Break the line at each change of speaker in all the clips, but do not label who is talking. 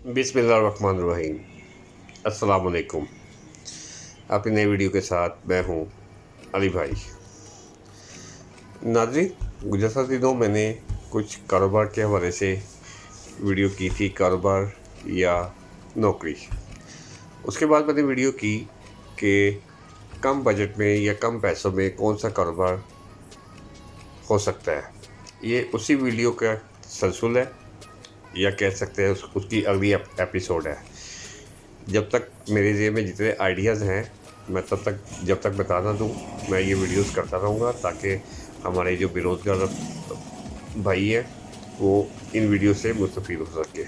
बिस्मिल्लाहिर्रहमानिर्रहीम। अस्सलाम वालेकुम। आपकी नई वीडियो के साथ मैं हूँ अली भाई। नाज़रीन, गुज़श्ता दिनों मैंने कुछ कारोबार के हवाले से वीडियो की थी, कारोबार या नौकरी। उसके बाद मैंने वीडियो की कि कम बजट में या कम पैसों में कौन सा कारोबार हो सकता है। ये उसी वीडियो का तसलसल है या कह सकते हैं उसकी अगली एपिसोड है। जब तक मेरे जेब में जितने आइडियाज़ हैं मैं जब तक बता ना दूँ मैं ये वीडियोस करता रहूँगा, ताकि हमारे जो बेरोज़गार भाई हैं वो इन वीडियो से मुस्तफ़ीद हो सके।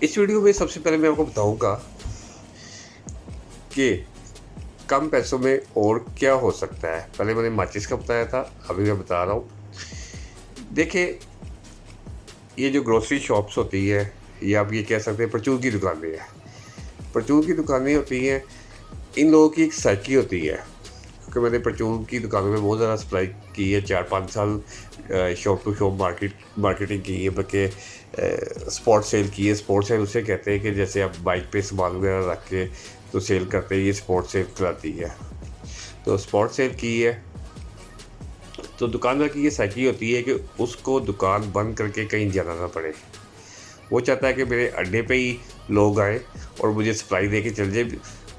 इस वीडियो में सबसे पहले मैं आपको बताऊँगा कि कम पैसों में और क्या हो सकता है। पहले मैंने माचिस का बताया था, अभी मैं बता रहा हूँ। देखिए, ये जो ग्रोसरी शॉप्स होती है या आप ये कह सकते हैं परचून की दुकानें हैं। परचून की दुकानें होती हैं, इन लोगों की एक साइकी होती है, क्योंकि मैंने परचून की दुकानों में बहुत ज़्यादा सप्लाई की है। 4-5 साल शॉप टू शॉप मार्केटिंग की है, बल्कि स्पॉट सेल की है। स्पॉट सेल उसे कहते हैं कि जैसे आप बाइक पे सामान वगैरह रख के तो सेल करते हैं, ये स्पॉट सेल कहलाती है। तो स्पॉट सेल की है तो दुकानदार की ये साइकी होती है कि उसको दुकान बंद करके कहीं जाना ना पड़े। वो चाहता है कि मेरे अड्डे पे ही लोग आए और मुझे सप्लाई दे के चल जाए।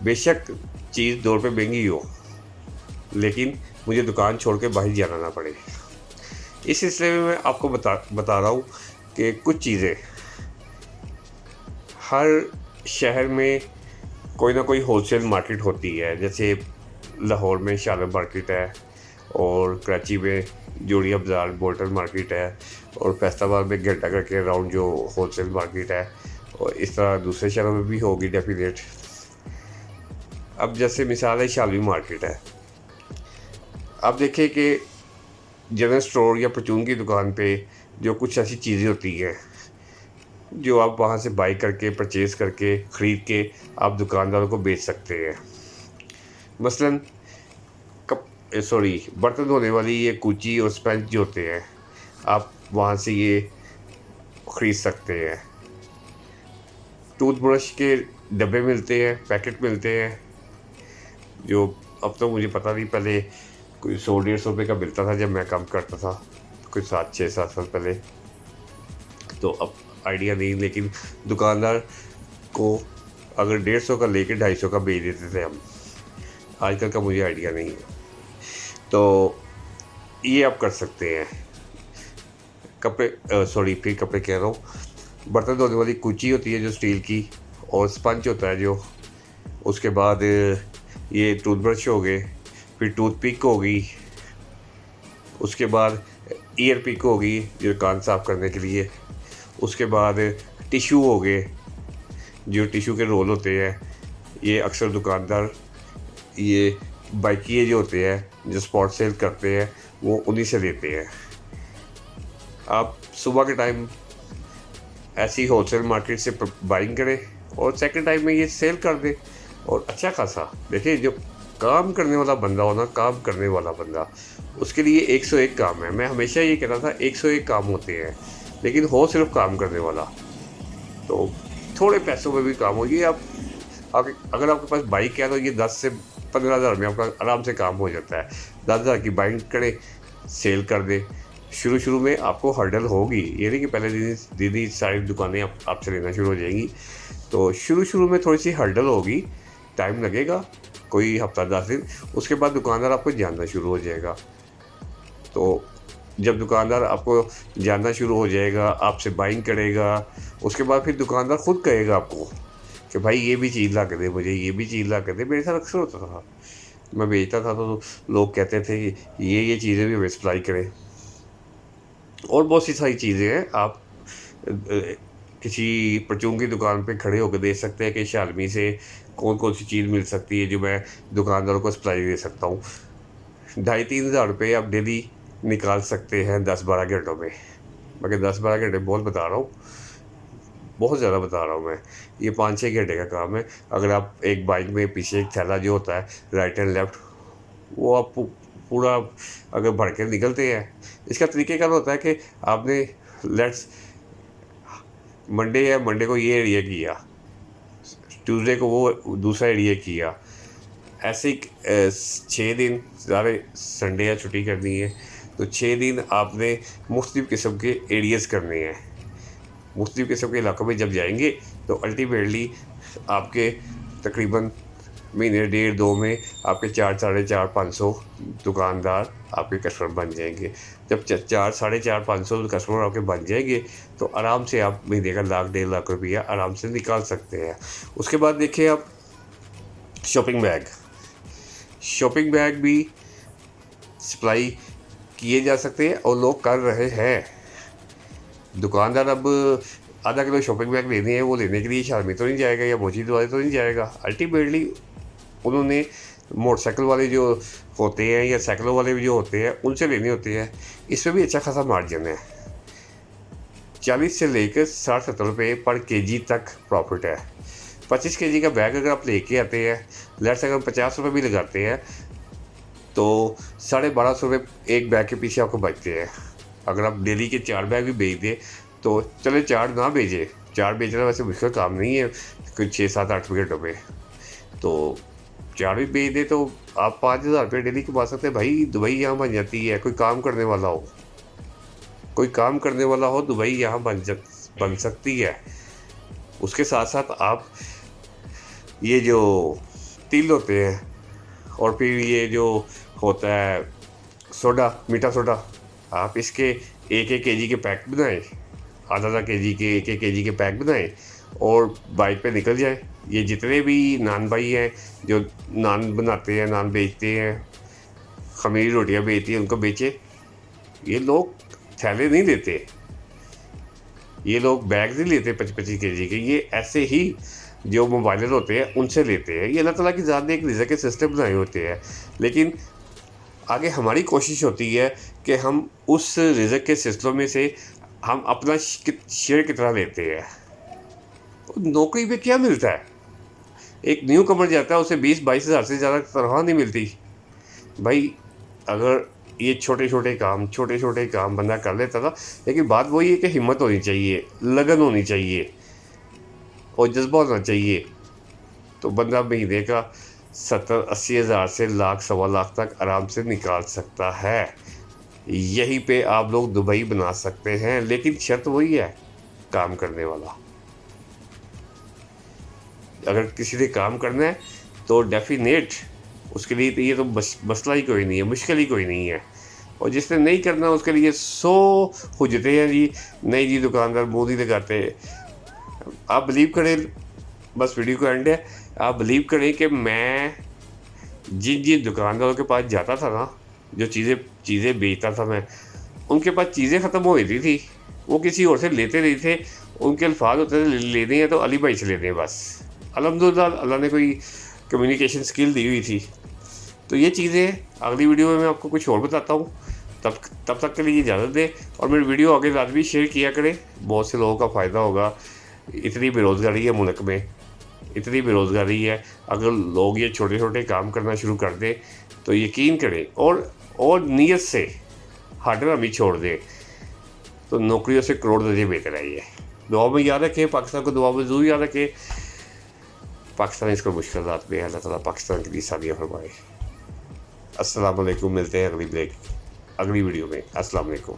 बेशक चीज़ 2 रुपये महंगी हो, लेकिन मुझे दुकान छोड़ के बाहर जाना ना पड़े। इस सिलसिले में मैं आपको बता रहा हूँ कि कुछ चीज़ें, हर शहर में कोई ना कोई होलसेल मार्केट होती है। जैसे लाहौर में शालम मार्केट है, और कराची में जोड़िया बाज़ार बोल्टन मार्केट है, और फैसलाबाद में घंटा घर के अराउंड जो होलसेल मार्केट है, और इस तरह दूसरे शहरों में भी होगी डेफिनेट। अब जैसे मिसाल है शालवी मार्केट है। अब देखिए कि जनरल स्टोर या परचून की दुकान पे जो कुछ ऐसी चीज़ें होती हैं जो आप वहाँ से बाई करके, परचेज़ करके, ख़रीद के आप दुकानदारों को बेच सकते हैं। मसलन बर्तन धोने वाली ये कूची और स्पंज जो होते हैं, आप वहाँ से ये ख़रीद सकते हैं। टूथब्रश के डब्बे मिलते हैं, पैकेट मिलते हैं, जो अब तो मुझे पता नहीं, पहले कोई 100-150 रुपये का मिलता था जब मैं काम करता था, कुछ 6-7 साल पहले। तो अब आइडिया नहीं, लेकिन दुकानदार को अगर 150 का लेके 250 का बेच देते थे हम। आजकल का मुझे आइडिया नहीं है। तो ये आप कर सकते हैं। फिर कपड़े कह रहा हूँ। बर्तन धोने वाली कुची होती है जो स्टील की, और स्पंज होता है जो। उसके बाद ये टूथब्रश हो गए, फिर टूथपिक होगी, उसके बाद ईयर पिक होगी जो कान साफ़ करने के लिए, उसके बाद टिशू हो गए, जो टिशू के रोल होते हैं। ये अक्सर दुकानदार ये बाइकिए जो होते हैं जो स्पॉट सेल करते हैं वो उन्हीं से लेते हैं। आप सुबह के टाइम ऐसी होलसेल मार्केट से बाइंग करें और सेकंड टाइम में ये सेल कर दें, और अच्छा खासा। देखिए, जो काम करने वाला बंदा हो ना, काम करने वाला बंदा, उसके लिए 101 काम है। मैं हमेशा ये कहता था 101 काम होते हैं, लेकिन हो सिर्फ काम करने वाला। तो थोड़े पैसों में भी काम हो। ये आप अगर आपके पास बाइक है तो ये 10 से 15 हज़ार में आपका आराम से काम हो जाता है। 10 हज़ार की बाइक करें, सेल कर दे। शुरू में आपको हर्डल होगी, ये नहीं कि पहले दिन सारी दुकानें आपसे लेना शुरू हो जाएंगी। तो शुरू में थोड़ी सी हर्डल होगी, टाइम लगेगा, कोई हफ्ता 10 दिन। उसके बाद दुकानदार आपको जानना शुरू हो जाएगा। तो जब दुकानदार आपको जानना शुरू हो जाएगा, आपसे बाइंग करेगा, उसके बाद फिर दुकानदार खुद कहेगा आपको कि भाई ये भी चीज़ ला के दे मुझे, ये भी चीज़ ला के दे। मेरे साथ अक्सर होता था, मैं बेचता था तो लोग कहते थे कि ये चीज़ें भी हमें सप्लाई करें। और बहुत सी सारी चीज़ें हैं। आप किसी परचून की दुकान पे खड़े होकर देख सकते हैं कि शालमी से कौन कौन सी चीज़ मिल सकती है जो मैं दुकानदारों को सप्लाई दे सकता हूँ। 2,500-3 हज़ार रुपये आप डेली निकाल सकते हैं 10-12 घंटों में। मगर 10-12 घंटे बहुत बता रहा हूँ, बहुत ज़्यादा बता रहा हूँ मैं। ये 5-6 घंटे का काम है। अगर आप एक बाइक में पीछे एक थैला जो होता है राइट एंड लेफ़्ट, वो आप पूरा अगर भर के निकलते हैं। इसका तरीक़ेकार होता है कि आपने लेट्स मंडे है, मंडे को ये एरिया किया, ट्यूसडे को वो दूसरा एरिया किया, ऐसे ही 6 दिन सारे संडे या छुट्टी करनी है तो 6 दिन आपने मुख्तलिफ़ किस्म के एरियाज़ करने हैं। मुख्तलिफ़ किस्म के इलाकों में जब जाएंगे तो अल्टीमेटली आपके तकरीबन महीने 1.5-2 में आपके 4, 4.5, 500 दुकानदार आपके कस्टमर बन जाएंगे। जब 4, 4.5, 500 कस्टमर आपके बन जाएंगे तो आराम से आप महीने का 1 लाख 1.5 लाख रुपया आराम से निकाल सकते हैं। उसके बाद देखिए आप शॉपिंग बैग भी सप्लाई किए जा सकते हैं और लोग कर रहे हैं। दुकानदार अब आधा किलो शॉपिंग बैग लेने हैं, वो लेने के लिए शामी तो नहीं जाएगा या मोची द्वारे तो नहीं जाएगा। अल्टीमेटली उन्होंने मोटरसाइकिल वाले जो होते हैं या साइकिलों वाले भी जो होते हैं उनसे लेने होते हैं। इसमें भी अच्छा खासा मार्जिन है, 40 से लेकर 60-70 रुपये पर केजी तक प्रॉफिट है। 25 केजी का बैग अगर आप लेके आते हैं, लेट्स अगर 50 रुपये भी लगाते हैं तो 1250 रुपये एक बैग के पीछे आपको बचते हैं। अगर आप डेली के 4 बैग भी बेच दें तो चले 4 ना बेचें, 4 बेचना वैसे मुश्किल काम नहीं है, कोई 6-7-8 रुपये डब्बे, तो 4 भी बेच दे तो आप 5,000 रुपये डेली कमा सकते हैं। भाई दुबई यहाँ बन जाती है। कोई काम करने वाला हो दुबई यहाँ बन सकती है। उसके साथ साथ आप ये जो तिल होते हैं और फिर ये जो होता है सोडा, मीठा सोडा, आप इसके 1-1 केजी के पैक बनाएं, आधा केजी के 1-1 केजी के पैक बनाएं और बाइक पे निकल जाए। ये जितने भी नान भाई हैं जो नान बनाते हैं, नान बेचते हैं, खमीरी रोटियां बेचती हैं, उनको बेचे। ये लोग थैले नहीं लेते, ये लोग बैग नहीं लेते 25-25 केजी के, ये ऐसे ही जो मोबाइल होते हैं उनसे लेते हैं। ये अल्लाह ताला की ज़ात ने एक रिज़्क़ के सिस्टम बनाए होते हैं, लेकिन आगे हमारी कोशिश होती है कि हम उस रिज़्क़ के सिलसिलों में से हम अपना शेयर कितना लेते हैं। नौकरी पे क्या मिलता है? एक न्यू कमर जाता है उसे 20-22 हज़ार से ज़्यादा तनख्वाह नहीं मिलती। भाई अगर ये छोटे छोटे काम बंदा कर लेता था, लेकिन बात वही है कि हिम्मत होनी चाहिए, लगन होनी चाहिए और जज्बा होना चाहिए, तो बंदा महीने का 70-80 हज़ार से लाख 1.25 लाख तक आराम से निकाल सकता है। यहीं पे आप लोग दुबई बना सकते हैं, लेकिन शर्त वही है, काम करने वाला। अगर किसी ने काम करना है तो डेफिनेट उसके लिए तो ये तो मसला ही कोई नहीं है, मुश्किल ही कोई नहीं है। और जिसने नहीं करना उसके लिए 100 हुज्जतें हैं जी, नहीं जी दुकानदार मुँह नहीं लगाते। आप बिलीव करें, बस वीडियो का एंड है, आप बिलीव करें कि मैं जिन दुकानदारों के पास जाता था ना, जो चीज़ें बेचता था मैं, उनके पास चीज़ें ख़त्म हो जाती थी, वो किसी और से लेते नहीं थे। उनके अल्फाज होते थे लेने हैं तो अली भाई से लेने हैं बस। अल्हम्दुलिल्लाह अल्लाह ने कोई कम्युनिकेशन स्किल दी हुई थी। तो ये चीज़ें अगली वीडियो में मैं आपको कुछ और बताता हूँ। तब तक के लिए इजाज़त दें और मेरी वीडियो आगे लाजमी शेयर किया करें, बहुत से लोगों का फ़ायदा होगा। इतनी बेरोज़गारी है मुल्क में, इतनी बेरोज़गारी है, अगर लोग ये छोटे छोटे काम करना शुरू कर दें तो यकीन करें और नीयत से हार्डवेयर भी छोड़ दें तो नौकरियों से करोड़ दर्जे बेहतर है। ये दुआ में याद रखें, पाकिस्तान को दुआ में ज़रूर याद रखें। पाकिस्तान इसको मुश्किलात में अल्लाह ताला पाकिस्तान की आसानियाँ फरमाए। अस्सलाम वालेकुम, मिलते हैं अगली वीडियो में। अस्सलाम वालेकुम।